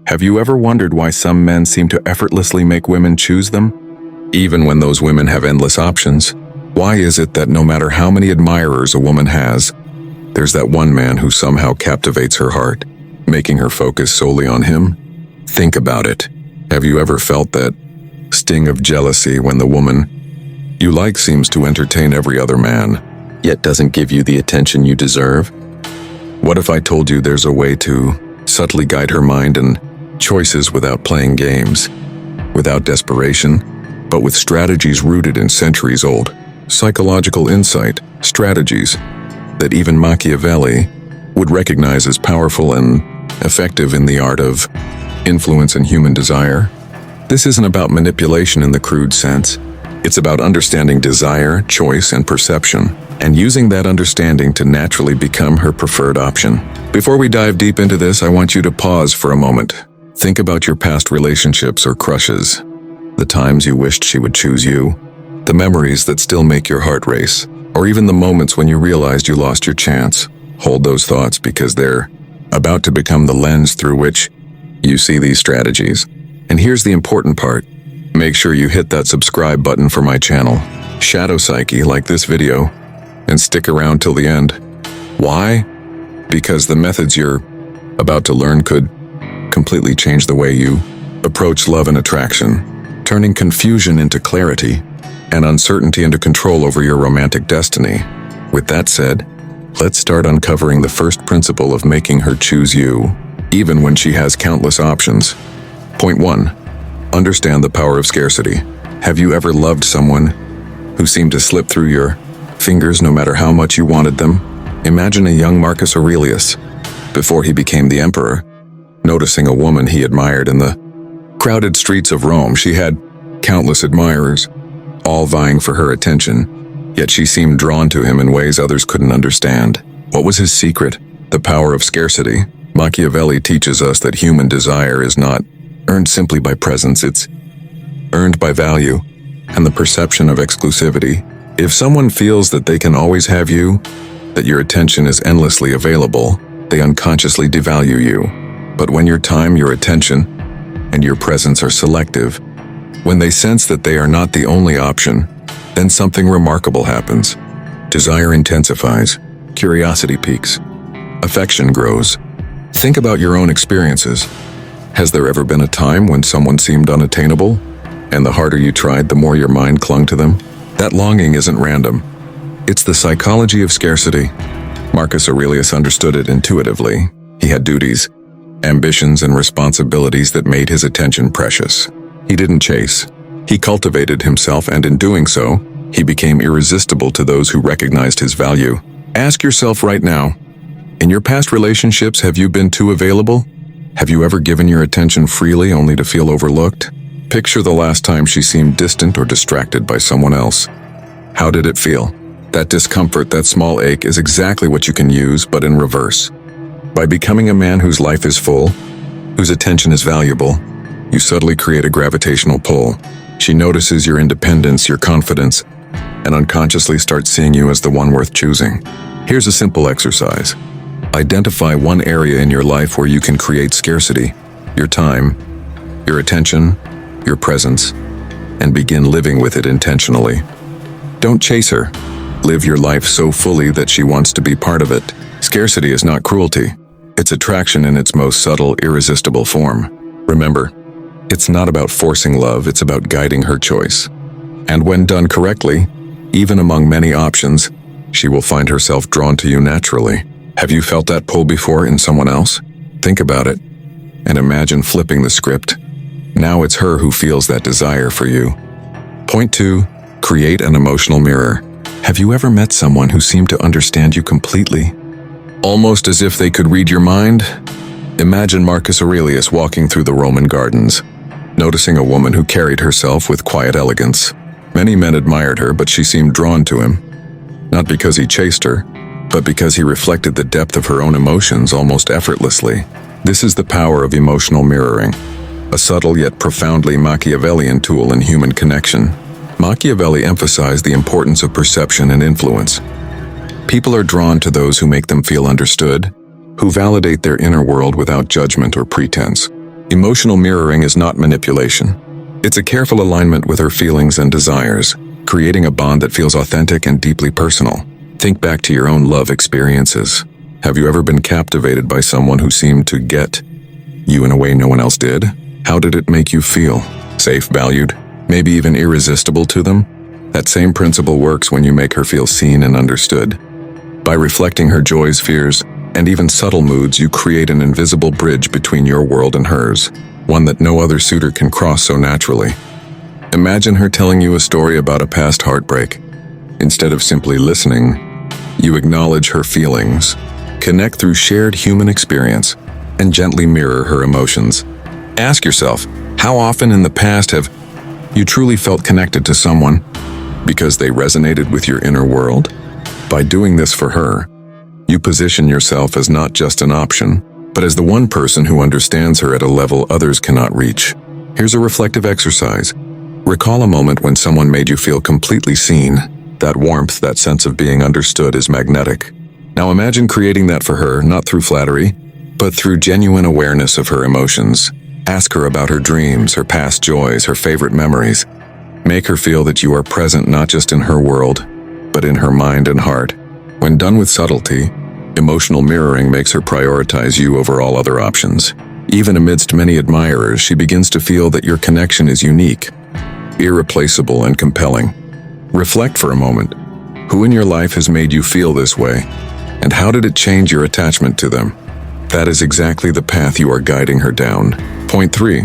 Have you ever wondered why some men seem to effortlessly make women choose them, even when those women have endless options? Why is it that no matter how many admirers a woman has, there's that one man who somehow captivates her heart, making her focus solely on him? Think about it. Have you ever felt that sting of jealousy when the woman you like seems to entertain every other man, yet doesn't give you the attention you deserve? What if I told you there's a way to subtly guide her mind and choices without playing games, without desperation, but with strategies rooted in centuries-old psychological insight, strategies that even Machiavelli would recognize as powerful and effective in the art of influence and human desire? This isn't about manipulation in the crude sense. It's about understanding desire, choice, and perception, and using that understanding to naturally become her preferred option. Before we dive deep into this, I want you to pause for a moment. Think about your past relationships or crushes, the times you wished she would choose you, the memories that still make your heart race, or even the moments when you realized you lost your chance. Hold those thoughts because they're about to become the lens through which you see these strategies. And here's the important part. Make sure you hit that subscribe button for my channel, Shadow Psyche, like this video, and stick around till the end. Why? Because the methods you're about to learn could completely change the way you approach love and attraction, turning confusion into clarity and uncertainty into control over your romantic destiny. With that said, let's start uncovering the first principle of making her choose you, even when she has countless options. Point 1. Understand the power of scarcity. Have you ever loved someone who seemed to slip through your fingers no matter how much you wanted them? Imagine a young Marcus Aurelius, before he became the emperor, noticing a woman he admired in the crowded streets of Rome. She had countless admirers, all vying for her attention, yet she seemed drawn to him in ways others couldn't understand. What was his secret? The power of scarcity. Machiavelli teaches us that human desire is not earned simply by presence, it's earned by value and the perception of exclusivity. If someone feels that they can always have you, that your attention is endlessly available, they unconsciously devalue you. But when your time, your attention, and your presence are selective, when they sense that they are not the only option, then something remarkable happens. Desire intensifies, curiosity peaks, affection grows. Think about your own experiences. Has there ever been a time when someone seemed unattainable, and the harder you tried, the more your mind clung to them? That longing isn't random. It's the psychology of scarcity. Marcus Aurelius understood it intuitively. He had duties, ambitions, and responsibilities that made his attention precious. He didn't chase. He cultivated himself, and in doing so, he became irresistible to those who recognized his value. Ask yourself right now, in your past relationships, have you been too available? Have you ever given your attention freely only to feel overlooked? Picture the last time she seemed distant or distracted by someone else. How did it feel? That discomfort, that small ache, is exactly what you can use, but in reverse. By becoming a man whose life is full, whose attention is valuable, you subtly create a gravitational pull. She notices your independence, your confidence, and unconsciously starts seeing you as the one worth choosing. Here's a simple exercise. Identify one area in your life where you can create scarcity, your time, your attention, your presence, and begin living with it intentionally. Don't chase her. Live your life so fully that she wants to be part of it. Scarcity is not cruelty. It's attraction in its most subtle, irresistible form. Remember, it's not about forcing love, it's about guiding her choice. And when done correctly, even among many options, she will find herself drawn to you naturally. Have you felt that pull before in someone else? Think about it, and imagine flipping the script. Now it's her who feels that desire for you. Point 2, create an emotional mirror. Have you ever met someone who seemed to understand you completely? Almost as if they could read your mind? Imagine Marcus Aurelius walking through the Roman gardens, noticing a woman who carried herself with quiet elegance. Many men admired her, but she seemed drawn to him, not because he chased her, but because he reflected the depth of her own emotions almost effortlessly. This is the power of emotional mirroring, a subtle yet profoundly Machiavellian tool in human connection. Machiavelli emphasized the importance of perception and influence. People are drawn to those who make them feel understood, who validate their inner world without judgment or pretense. Emotional mirroring is not manipulation. It's a careful alignment with her feelings and desires, creating a bond that feels authentic and deeply personal. Think back to your own love experiences. Have you ever been captivated by someone who seemed to get you in a way no one else did? How did it make you feel? Safe, valued, maybe even irresistible to them? That same principle works when you make her feel seen and understood. By reflecting her joys, fears, and even subtle moods, you create an invisible bridge between your world and hers, one that no other suitor can cross so naturally. Imagine her telling you a story about a past heartbreak. Instead of simply listening, you acknowledge her feelings, connect through shared human experience, and gently mirror her emotions. Ask yourself, how often in the past have you truly felt connected to someone because they resonated with your inner world? By doing this for her, you position yourself as not just an option, but as the one person who understands her at a level others cannot reach. Here's a reflective exercise. Recall a moment when someone made you feel completely seen. That warmth, that sense of being understood is magnetic. Now imagine creating that for her, not through flattery, but through genuine awareness of her emotions. Ask her about her dreams, her past joys, her favorite memories. Make her feel that you are present not just in her world, but in her mind and heart. When done with subtlety, emotional mirroring makes her prioritize you over all other options. Even amidst many admirers, she begins to feel that your connection is unique, irreplaceable, and compelling. Reflect for a moment. Who in your life has made you feel this way, and how did it change your attachment to them? That is exactly the path you are guiding her down. Point 3.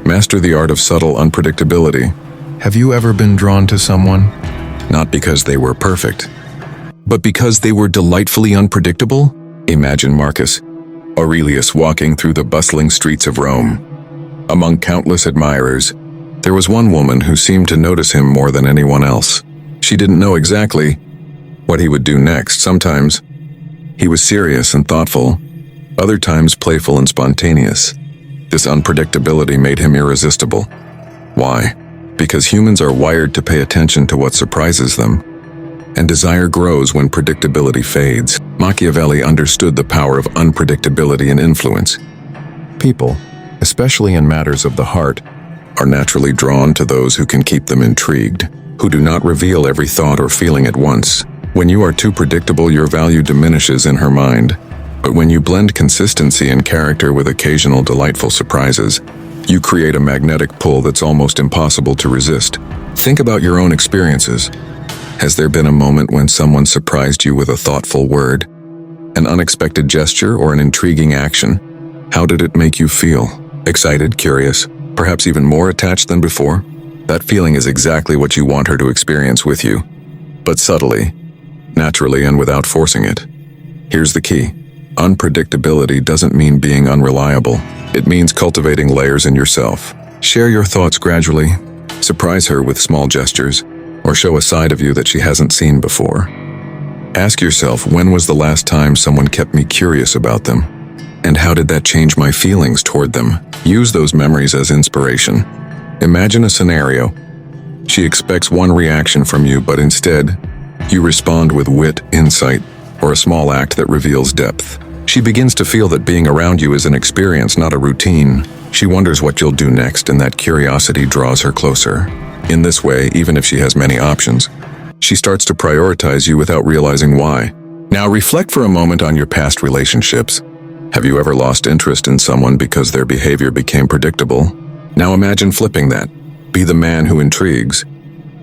Master the art of subtle unpredictability. Have you ever been drawn to someone? Not because they were perfect, but because they were delightfully unpredictable? Imagine Marcus Aurelius walking through the bustling streets of Rome. Among countless admirers, there was one woman who seemed to notice him more than anyone else. She didn't know exactly what he would do next. Sometimes he was serious and thoughtful, other times playful and spontaneous. This unpredictability made him irresistible. Why? Because humans are wired to pay attention to what surprises them, and desire grows when predictability fades. Machiavelli understood the power of unpredictability and influence. People, especially in matters of the heart, are naturally drawn to those who can keep them intrigued, who do not reveal every thought or feeling at once. When you are too predictable, your value diminishes in her mind. But when you blend consistency and character with occasional delightful surprises, you create a magnetic pull that's almost impossible to resist. Think about your own experiences. Has there been a moment when someone surprised you with a thoughtful word, an unexpected gesture, or an intriguing action? How did it make you feel? Excited, curious, perhaps even more attached than before? That feeling is exactly what you want her to experience with you, but subtly, naturally, and without forcing it. Here's the key. Unpredictability doesn't mean being unreliable. It means cultivating layers in yourself. Share your thoughts gradually, surprise her with small gestures, or show a side of you that she hasn't seen before. Ask yourself, when was the last time someone kept me curious about them? And how did that change my feelings toward them? Use those memories as inspiration. Imagine a scenario. She expects one reaction from you, but instead, you respond with wit, insight, or a small act that reveals depth. She begins to feel that being around you is an experience, not a routine. She wonders what you'll do next, and that curiosity draws her closer. In this way, even if she has many options, she starts to prioritize you without realizing why. Now reflect for a moment on your past relationships. Have you ever lost interest in someone because their behavior became predictable? Now imagine flipping that. Be the man who intrigues,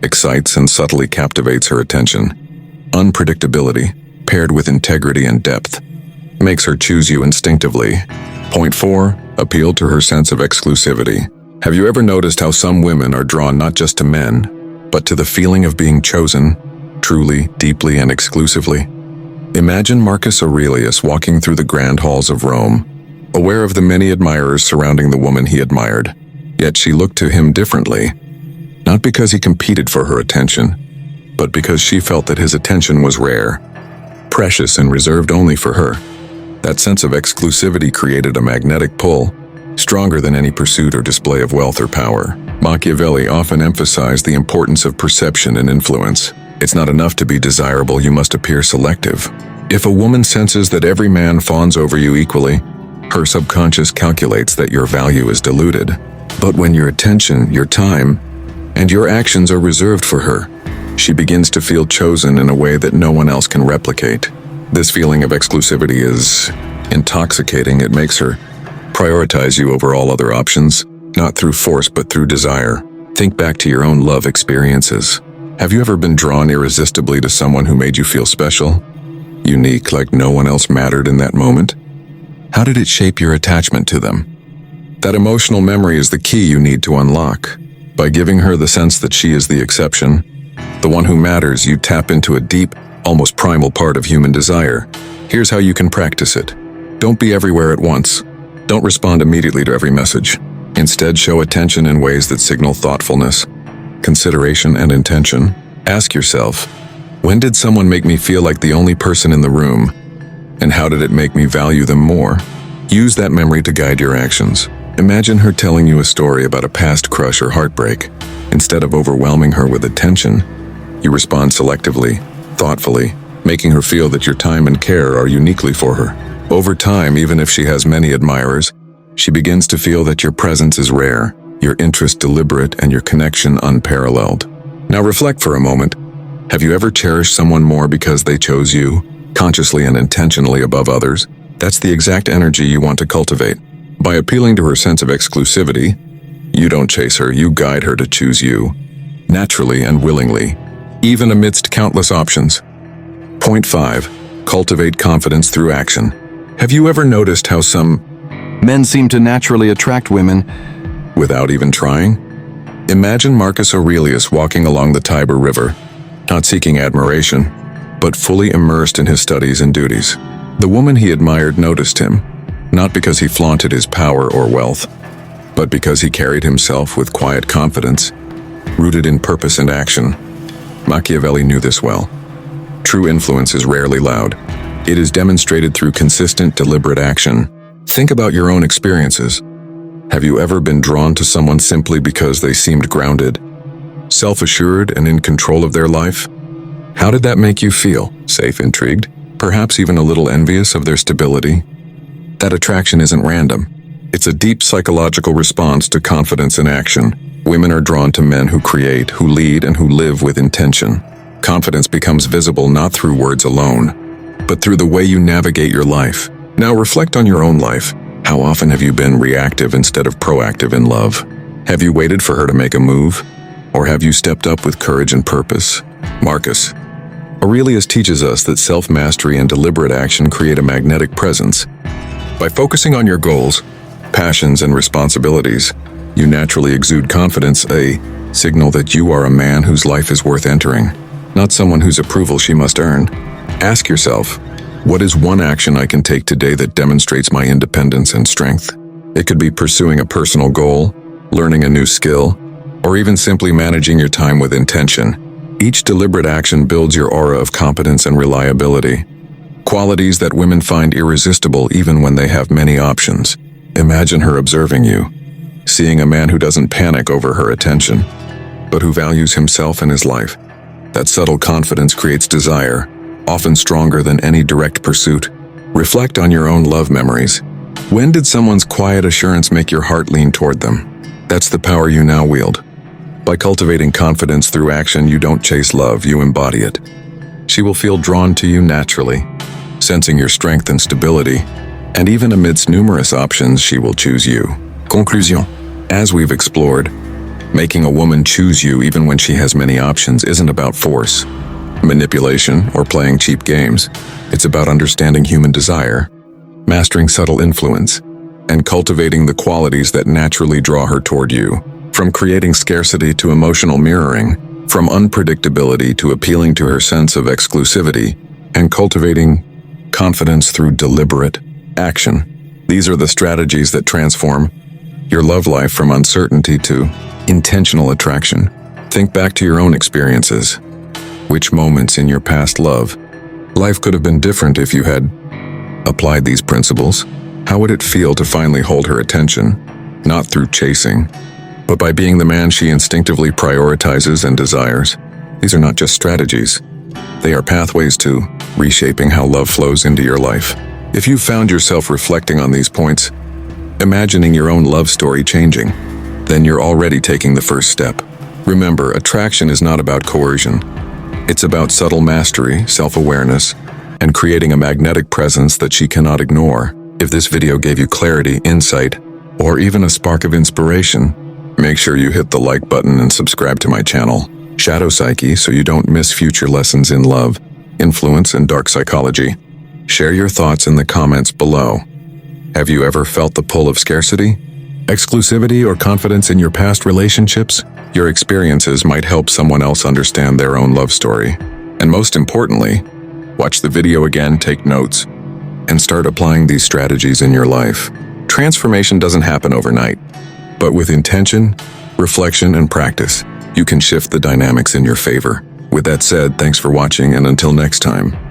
excites, and subtly captivates her attention. Unpredictability, paired with integrity and depth, makes her choose you instinctively. Point 4. Appeal to her sense of exclusivity. Have you ever noticed how some women are drawn not just to men, but to the feeling of being chosen, truly, deeply, and exclusively? Imagine Marcus Aurelius walking through the grand halls of Rome, aware of the many admirers surrounding the woman he admired. Yet she looked to him differently, not because he competed for her attention, but because she felt that his attention was rare, precious, and reserved only for her. That sense of exclusivity created a magnetic pull, stronger than any pursuit or display of wealth or power. Machiavelli often emphasized the importance of perception and influence. It's not enough to be desirable, you must appear selective. If a woman senses that every man fawns over you equally, Her subconscious calculates that your value is diluted. But when your attention, your time, and your actions are reserved for her, she begins to feel chosen in a way that no one else can replicate. This feeling of exclusivity is intoxicating. It makes her prioritize you over all other options, not through force but through desire. Think back to your own love experiences. Have you ever been drawn irresistibly to someone who made you feel special? Unique, like no one else mattered in that moment? How did it shape your attachment to them? That emotional memory is the key you need to unlock. By giving her the sense that she is the exception, the one who matters, you tap into a deep, almost primal part of human desire. Here's how you can practice it. Don't be everywhere at once. Don't respond immediately to every message. Instead, show attention in ways that signal thoughtfulness, consideration, and intention. Ask yourself, when did someone make me feel like the only person in the room? And how did it make me value them more? Use that memory to guide your actions. Imagine her telling you a story about a past crush or heartbreak. Instead of overwhelming her with attention, you respond selectively, thoughtfully, making her feel that your time and care are uniquely for her. Over time, even if she has many admirers, she begins to feel that your presence is rare, your interest deliberate, and your connection unparalleled. Now reflect for a moment. Have you ever cherished someone more because they chose you, consciously and intentionally above others? That's the exact energy you want to cultivate. By appealing to her sense of exclusivity, you don't chase her, you guide her to choose you, naturally and willingly, even amidst countless options. Point 5. Cultivate confidence through action. Have you ever noticed how some men seem to naturally attract women without even trying? Imagine Marcus Aurelius walking along the Tiber River, not seeking admiration, but fully immersed in his studies and duties. The woman he admired noticed him, not because he flaunted his power or wealth, but because he carried himself with quiet confidence, rooted in purpose and action. Machiavelli knew this well. True influence is rarely loud. It is demonstrated through consistent, deliberate action. Think about your own experiences. Have you ever been drawn to someone simply because they seemed grounded, self-assured, and in control of their life? How did that make you feel? Safe, intrigued, perhaps even a little envious of their stability? That attraction isn't random. It's a deep psychological response to confidence in action. Women are drawn to men who create, who lead, and who live with intention. Confidence becomes visible not through words alone, but through the way you navigate your life. Now reflect on your own life. How often have you been reactive instead of proactive in love? Have you waited for her to make a move? Or have you stepped up with courage and purpose? Marcus Aurelius teaches us that self-mastery and deliberate action create a magnetic presence. By focusing on your goals, passions, and responsibilities, you naturally exude confidence, a signal that you are a man whose life is worth entering, not someone whose approval she must earn. Ask yourself, what is one action I can take today that demonstrates my independence and strength? It could be pursuing a personal goal, learning a new skill, or even simply managing your time with intention. Each deliberate action builds your aura of competence and reliability, qualities that women find irresistible even when they have many options. Imagine her observing you, seeing a man who doesn't panic over her attention, but who values himself and his life. That subtle confidence creates desire, often stronger than any direct pursuit. Reflect on your own love memories. When did someone's quiet assurance make your heart lean toward them? That's the power you now wield. By cultivating confidence through action, you don't chase love, you embody it. She will feel drawn to you naturally, sensing your strength and stability, and even amidst numerous options, she will choose you. Conclusion. As we've explored, making a woman choose you even when she has many options isn't about force, manipulation, or playing cheap games. It's about understanding human desire, mastering subtle influence, and cultivating the qualities that naturally draw her toward you. From creating scarcity to emotional mirroring, from unpredictability to appealing to her sense of exclusivity, and cultivating confidence through deliberate action. These are the strategies that transform your love life from uncertainty to intentional attraction. Think back to your own experiences. Which moments in your past love life could have been different if you had applied these principles? How would it feel to finally hold her attention, not through chasing, but by being the man she instinctively prioritizes and desires? These are not just strategies. They are pathways to reshaping how love flows into your life. If you found yourself reflecting on these points, imagining your own love story changing, then you're already taking the first step. Remember, attraction is not about coercion. It's about subtle mastery, self-awareness, and creating a magnetic presence that she cannot ignore. If this video gave you clarity, insight, or even a spark of inspiration, make sure you hit the like button and subscribe to my channel, Shadow Psyche, so you don't miss future lessons in love, influence, and dark psychology. Share your thoughts in the comments below. Have you ever felt the pull of scarcity, exclusivity, or confidence in your past relationships? Your experiences might help someone else understand their own love story. And most importantly, watch the video again, take notes, and start applying these strategies in your life. Transformation doesn't happen overnight, but with intention, reflection, and practice, you can shift the dynamics in your favor. With that said, thanks for watching, and until next time.